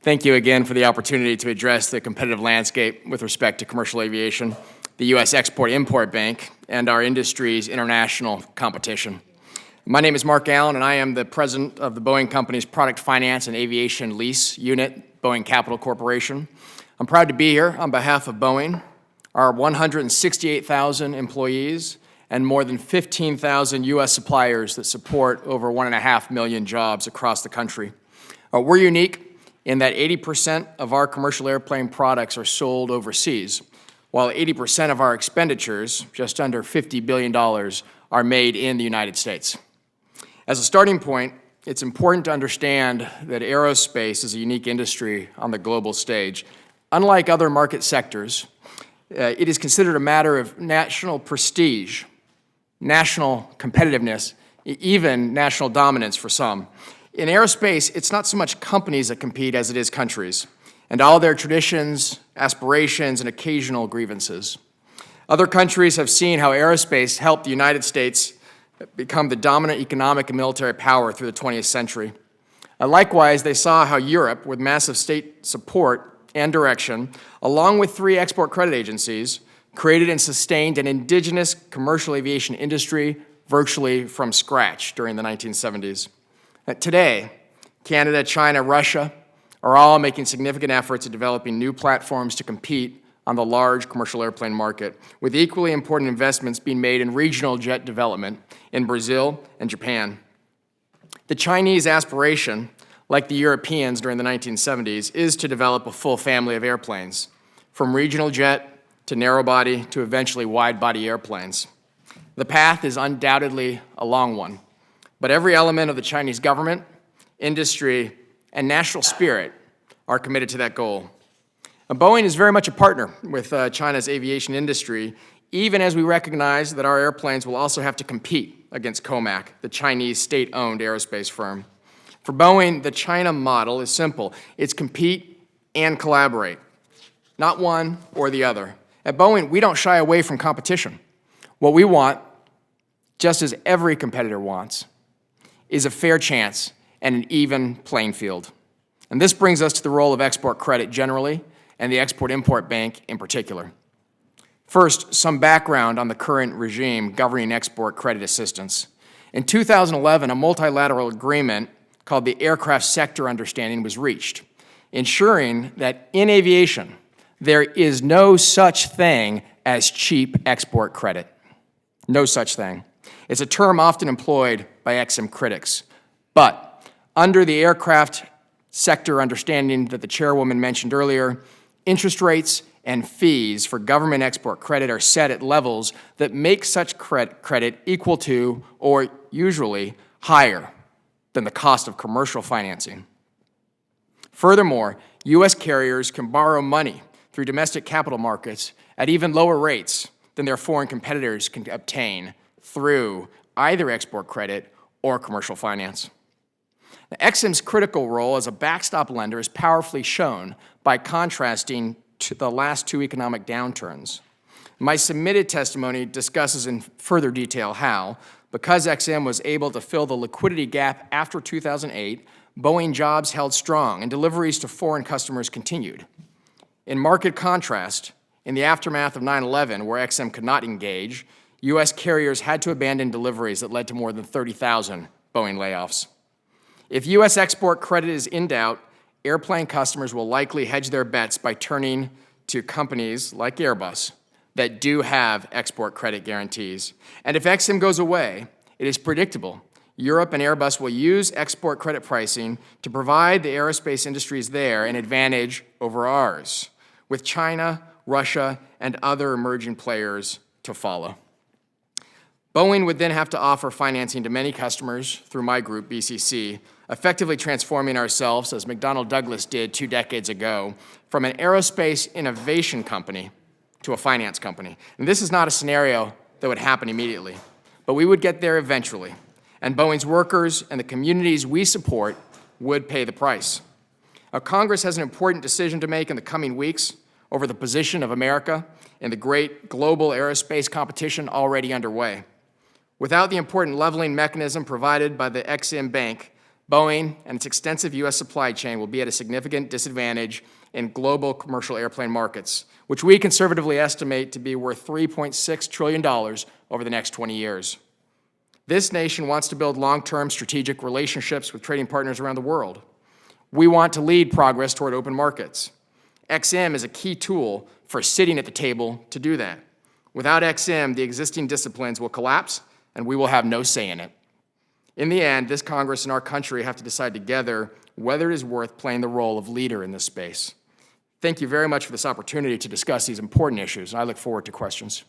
Thank you again for the opportunity to address the competitive landscape with respect to commercial aviation, the U.S. Export-Import Bank, and our industry's international competition. My name is Marc Allen, and I am the president of the Boeing Company's Product Finance and Aviation Lease Unit, Boeing Capital Corporation. I'm proud to be here on behalf of Boeing, our 168,000 employees, and more than 15,000 U.S. suppliers that support over 1.5 million jobs across the country. We're unique in that 80% of our commercial airplane products are sold overseas, while 80% of our expenditures, just under $50 billion, are made in the United States. As a starting point, it's important to understand that aerospace is a unique industry on the global stage. Unlike other market sectors, it is considered a matter of national prestige, national competitiveness, even national dominance for some. In aerospace, it's not so much companies that compete as it is countries, and all their traditions, aspirations, and occasional grievances. Other countries have seen how aerospace helped the United States become the dominant economic and military power through the 20th century. Likewise, they saw how Europe, with massive state support and direction, along with 3 export credit agencies, created and sustained an indigenous commercial aviation industry virtually from scratch during the 1970s. Today, Canada, China, Russia are all making significant efforts at developing new platforms to compete on the large commercial airplane market, with equally important investments being made in regional jet development in Brazil and Japan. The Chinese aspiration, like the Europeans during the 1970s, is to develop a full family of airplanes, from regional jet to narrow body to eventually wide body airplanes. The path is undoubtedly a long one, but every element of the Chinese government, industry, and national spirit are committed to that goal. Boeing is very much a partner with China's aviation industry, even as we recognize that our airplanes will also have to compete against COMAC, the Chinese state-owned aerospace firm. For Boeing, the China model is simple. It's compete and collaborate, not one or the other. At Boeing, we don't shy away from competition. What we want, just as every competitor wants, is a fair chance and an even playing field. And this brings us to the role of export credit generally and the Export-Import Bank in particular. First, some background on the current regime governing export credit assistance. In 2011, a multilateral agreement called the Aircraft Sector Understanding was reached, ensuring that in aviation, there is no such thing as cheap export credit. No such thing. It's a term often employed by EXIM critics. But under the aircraft sector understanding that the chairwoman mentioned earlier, interest rates and fees for government export credit are set at levels that make such credit equal to, or usually higher than the cost of commercial financing. Furthermore, U.S. carriers can borrow money through domestic capital markets at even lower rates than their foreign competitors can obtain through either export credit or commercial finance. Now, EXIM's critical role as a backstop lender is powerfully shown by contrasting to the last 2 economic downturns. My submitted testimony discusses in further detail how, because EXIM was able to fill the liquidity gap after 2008, Boeing jobs held strong and deliveries to foreign customers continued. In marked contrast, in the aftermath of 9/11, where EXIM could not engage, U.S. carriers had to abandon deliveries that led to more than 30,000 Boeing layoffs. If U.S. export credit is in doubt, airplane customers will likely hedge their bets by turning to companies like Airbus that do have export credit guarantees. And if EXIM goes away, it is predictable Europe and Airbus will use export credit pricing to provide the aerospace industries there an advantage over ours, with China, Russia, and other emerging players to follow. Boeing would then have to offer financing to many customers through my group, BCC, effectively transforming ourselves, as McDonnell Douglas did 2 decades ago, from an aerospace innovation company to a finance company. And this is not a scenario that would happen immediately, but we would get there eventually. And Boeing's workers and the communities we support would pay the price. Now, Congress has an important decision to make in the coming weeks over the position of America in the great global aerospace competition already underway. Without the important leveling mechanism provided by the EXIM Bank, Boeing and its extensive U.S. supply chain will be at a significant disadvantage in global commercial airplane markets, which we conservatively estimate to be worth $3.6 trillion over the next 20 years. This nation wants to build long-term strategic relationships with trading partners around the world. We want to lead progress toward open markets. XM is a key tool for sitting at the table to do that. Without XM, the existing disciplines will collapse, and we will have no say in it. In the end, this Congress and our country have to decide together whether it is worth playing the role of leader in this space. Thank you very much for this opportunity to discuss these important issues, and I look forward to questions.